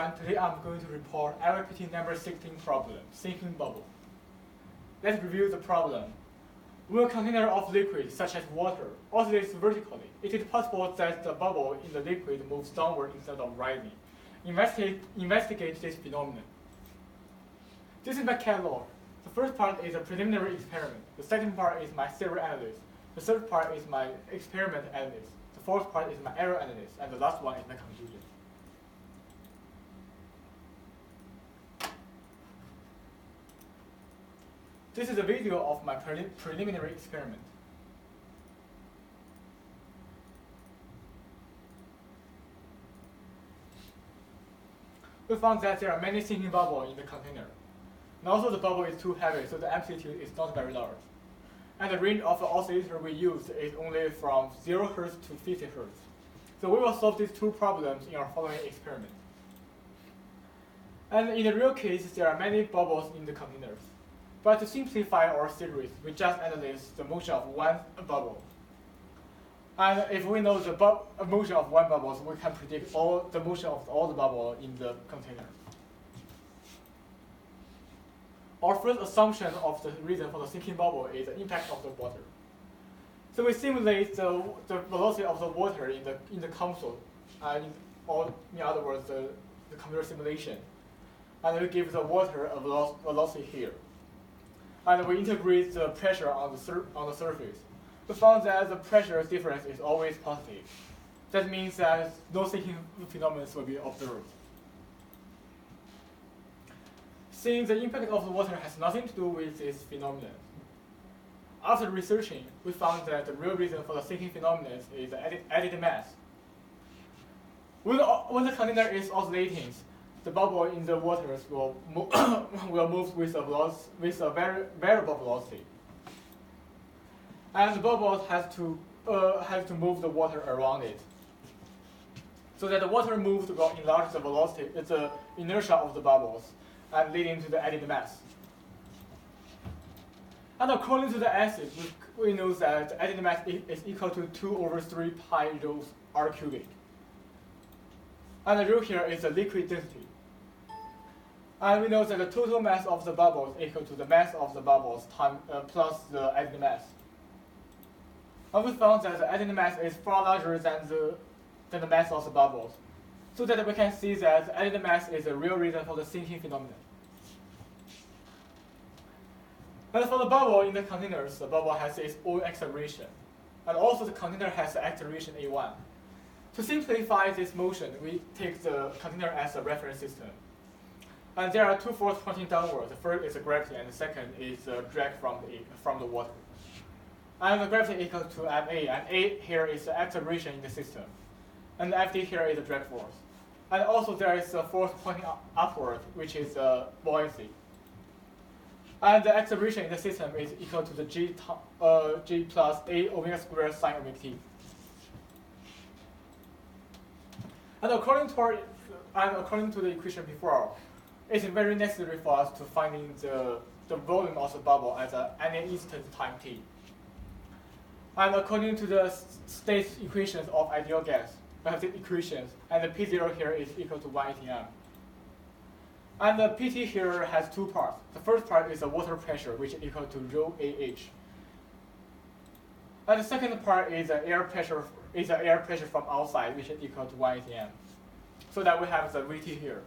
everyone, today I'm going to report LPT number 16 problem, sinking bubble. Let's review the problem. When a container of liquid, such as water, oscillates vertically, it is possible that the bubble in the liquid moves downward instead of rising. Investigate this phenomenon. This is my catalog. The first part is a preliminary experiment. The second part is my theory analysis. The third part is my experiment analysis. The fourth part is my error analysis. And the last one is my conclusion. This is a video of my preliminary experiment. We found that there are many sinking bubbles in the container. And also the bubble is too heavy, so the amplitude is not very large. And the range of the oscillator we used is only from 0 Hz to 50 Hz. So we will solve these two problems in our following experiment. And in the real case, there are many bubbles in the containers. But to simplify our series, we just analyze the motion of one bubble. And if we know the motion of one bubble, we can predict the motion of all the bubbles in the container. Our first assumption of the reason for the sinking bubble is the impact of the water. So we simulate the velocity of the water in the console, in other words, the computer simulation. And we give the water a velocity here. And we integrate the pressure on the surface. We found that the pressure difference is always positive. That means that no sinking phenomena will be observed. Since the impact of the water has nothing to do with this phenomenon, after researching, we found that the real reason for the sinking phenomenon is the added mass. When the container is oscillating, the bubble in the waters will move with a variable velocity, and the bubble has to move the water around it. So that the water moves will enlarge the velocity, the inertia of the bubbles, and leading to the added mass. And according to the acid, we know that the added mass is equal to 2/3 pi rho r cubic. And the rho here is the liquid density. And we know that the total mass of the bubbles is equal to the mass of the bubbles plus the added mass. And we found that the added mass is far larger than the mass of the bubbles, so that we can see that the added mass is the real reason for the sinking phenomenon. And for the bubble in the containers, the bubble has its own acceleration, and also the container has the acceleration a1. To simplify this motion, we take the container as a reference system. And there are two forces pointing downward. The first is the gravity, and the second is the drag from the water. And the gravity is equal to ma, and a here is the acceleration in the system. And the Fd here is the drag force. And also there is a force pointing upward, which is buoyancy. And the acceleration in the system is equal to the g plus a omega squared sine omega t. And according to the equation before, it's very necessary for us to find the volume of the bubble at any instant time t. And according to the state equations of ideal gas, we have the equations, and the P0 here is equal to 1 atm. And the PT here has two parts. The first part is the water pressure, which is equal to rho AH. And the second part is the air pressure from outside, which is equal to 1 atm. So that we have the VT here.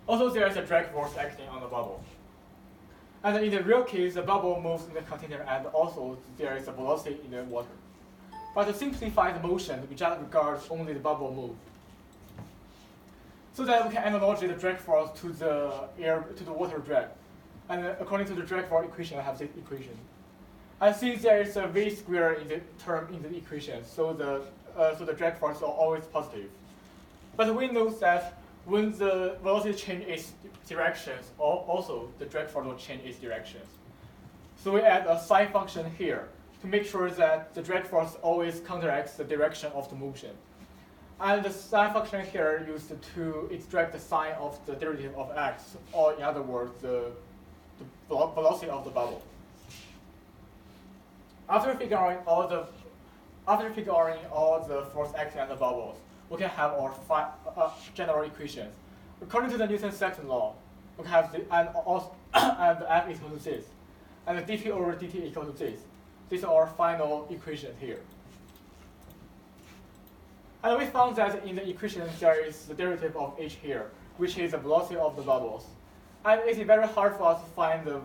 Also, there is a drag force acting on the bubble. And in the real case, the bubble moves in the container, and also there is a velocity in the water. But to simplify the motion, we just regard only the bubble move. So that we can analogize the drag force to the water drag. And according to the drag force equation, I have this equation. And since there is a v squared in the term in the equation, so the drag force is always positive. But we know that when the velocity changes its directions, also the drag force will change its directions. So we add a psi function here to make sure that the drag force always counteracts the direction of the motion. And the psi function here used to extract the sign of the derivative of x, or in other words, the velocity of the bubble. After figuring all the force acting on the bubbles, we can have our general equations. According to the Newton's second law, we have the and also and f is equal to this, and the dt over dt equal to this. These are our final equations here. And we found that in the equation there is the derivative of h here, which is the velocity of the bubbles. And it is very hard for us to find the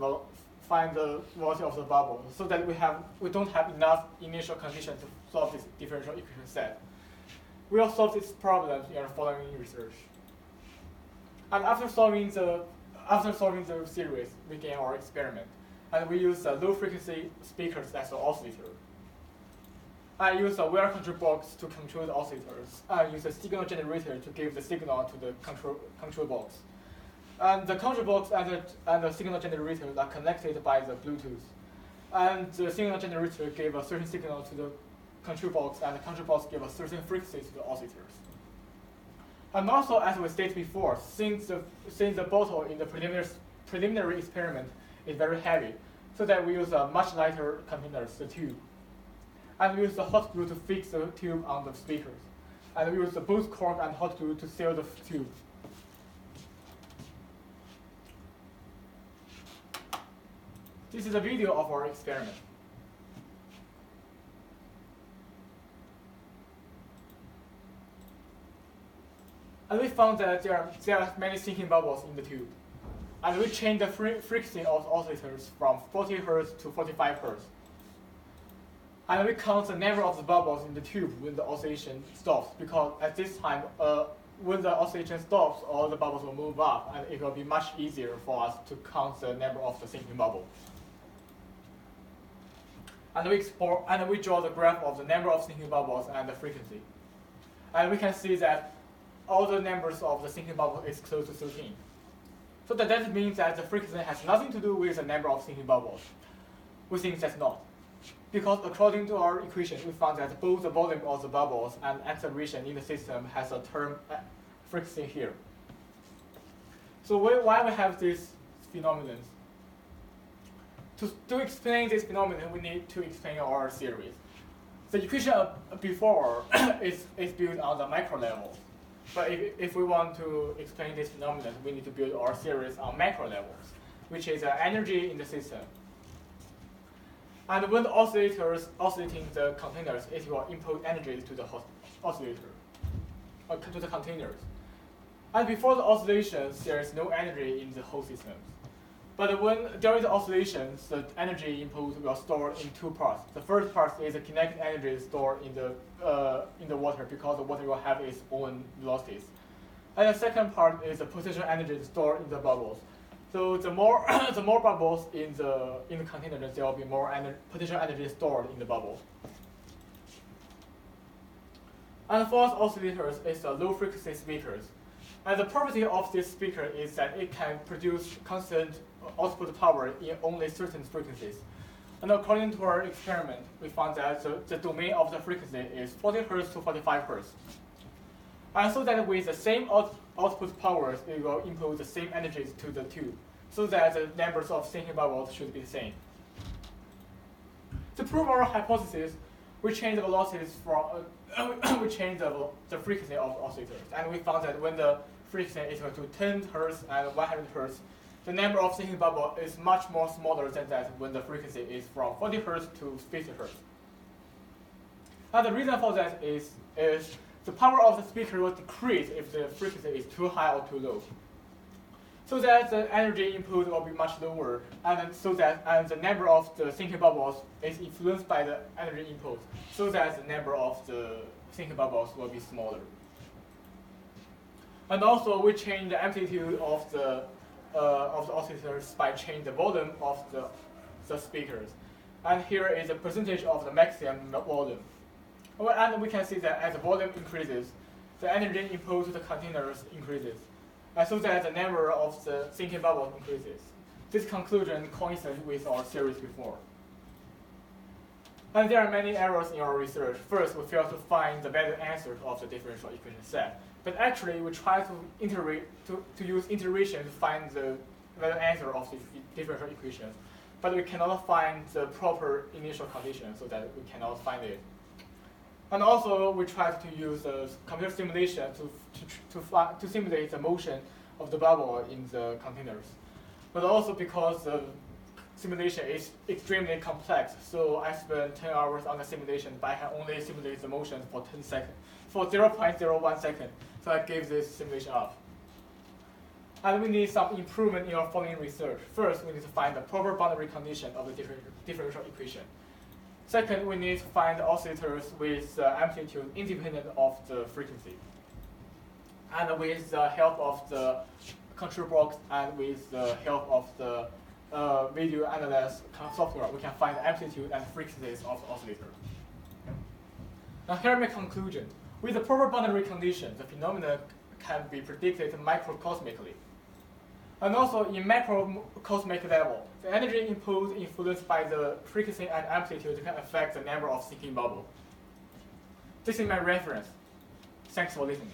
velocity of the bubble, so that we don't have enough initial conditions to solve this differential equation set. We will solve this problem in our following research. And after solving the series, we begin our experiment. And we use low frequency speakers as an oscillator. I use a wire control box to control the oscillators. I use a signal generator to give the signal to the control box. And the control box and the signal generator are connected by the Bluetooth. And the signal generator gave a certain signal to the control box, and the control box gave a certain frequency to the oscillators. And also, as we stated before, since the bottle in the preliminary experiment is very heavy, so that we use a much lighter containers, the tube. And we use the hot glue to fix the tube on the speakers. And we use the both cork and hot glue to seal the tube. This is a video of our experiment. And we found that there are many sinking bubbles in the tube. And we changed the frequency of the oscillators from 40 Hz to 45 Hz. And we count the number of the bubbles in the tube when the oscillation stops, because at this time, when the oscillation stops, all the bubbles will move up, and it will be much easier for us to count the number of the sinking bubbles. And we draw the graph of the number of sinking bubbles and the frequency. And we can see that all the numbers of the sinking bubble is close to 13. So that means that the frequency has nothing to do with the number of sinking bubbles. We think that's not. Because according to our equation, we found that both the volume of the bubbles and acceleration in the system has a term frequency here. So why we have this phenomenon? To explain this phenomenon, we need to explain our series. The equation before is built on the micro level. But if we want to explain this phenomenon, we need to build our series on macro levels, which is energy in the system. And when the oscillators oscillating the containers, it will input energy to the oscillator, to the containers. And before the oscillations, there is no energy in the whole system. But during the oscillations, the energy input will store in two parts. The first part is the kinetic energy stored in the water, because the water will have its own velocities. And the second part is the potential energy stored in the bubbles. So the more bubbles in the container, there will be more potential energy stored in the bubble. And fourth oscillators is the low frequency speakers. And the property of this speaker is that it can produce constant output power in only certain frequencies. And according to our experiment, we found that the domain of the frequency is 40 Hz to 45 Hz. And so that with the same output powers, it will input the same energies to the tube, so that the numbers of sinking bubbles should be the same. To prove our hypothesis, we change the velocities from we change the frequency of the oscillators, and we found that when the frequency is equal to 10 Hz and 100 Hz, the number of sinking bubbles is much more smaller than that when the frequency is from 40 Hz to 50 Hz. And the reason for that is the power of the speaker will decrease if the frequency is too high or too low. So that the energy input will be much lower, and the number of the sinking bubbles is influenced by the energy input, so that the number of the sinking bubbles will be smaller. And also, we change the amplitude of the oscillators by changing the volume of the speakers. And here is a percentage of the maximum volume. And we can see that as the volume increases, the energy input to the containers increases, and so that the number of the sinking bubbles increases. This conclusion coincides with our series before. And there are many errors in our research. First, we failed to find the better answer of the differential equation set. But actually, we try to use iteration to find the better answer of the differential equations. But we cannot find the proper initial condition, so that we cannot find it. And also, we tried to use computer simulation to simulate the motion of the bubble in the containers. But also because the simulation is extremely complex, so I spent 10 hours on the simulation, but I can only simulate the motion for 10 seconds, for 0.01 second. So I gave this simulation up. And we need some improvement in our following research. First, we need to find the proper boundary condition of the differential equation. Second, we need to find oscillators with amplitude independent of the frequency. And with the help of the control box and with the help of the video analysis software, we can find the amplitude and frequencies of the oscillator. Now here my conclusion. With the proper boundary condition, the phenomena can be predicted microcosmically. And also in macrocosmic level, the energy input influenced by the frequency and amplitude can affect the number of sinking bubbles. This is my reference. Thanks for listening.